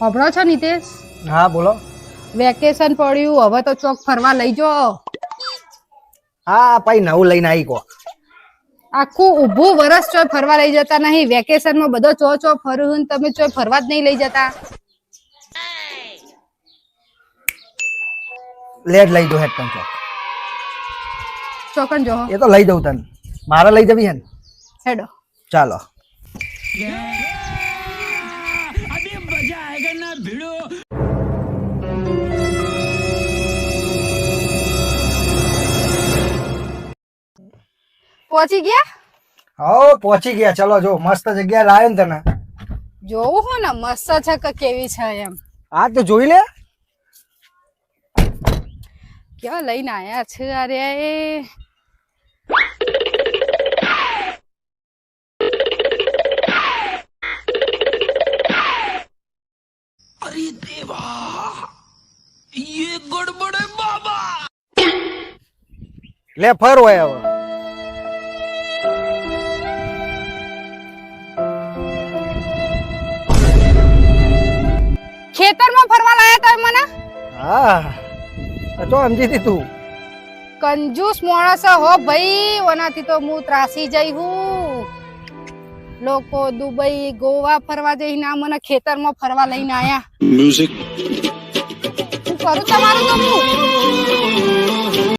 ખબરો છો નીતેશ? હા બોલો. વેકેશન પડ્યું, હવે તો ચોક ફરવા લઈ જાઓ. હા ભાઈ નવું લઈને આવી કો. આખું ઊભું વરસ ચોય ફરવા લઈ જતા નહીં. વેકેશન માં બધો ચો ફરું, તમે ચોય ફરવા જ નહીં લઈ જતા. લેટ લઈ દો હેડ તને ચોક. ચોકન જો એ તો લઈ જવું તને. મારે લઈ જવી હે ને. હેડો. ચાલો. अभी मजा आएगा ना भिड़ो. પહોંચી ગયા? હો પહોંચી ગયા. ચલો જો મસ્ત જગ્યા લાવ્યો ને તને. જોવું હો ને મસ્ત છે કે કેવી છે એમ. હા તો જોઈ લે. કેવા લઈને આયા છે અરે अरे देवा ये गड़बड़ है बाबा. લે ફર હોય હવે. ખેતરમાં ફરવા લાયા તમે મને? હા તો સમજી હતી તું. કંજૂસ માણસ હો ભાઈ, ઓનાથી તો હું ત્રાસી જઈ હું. લોકો દુબઈ ગોવા ફરવા જઈ ના મને ખેતરમાં ફરવા લઈને આયા. મ્યુઝિક હું કરું તમારું તો હું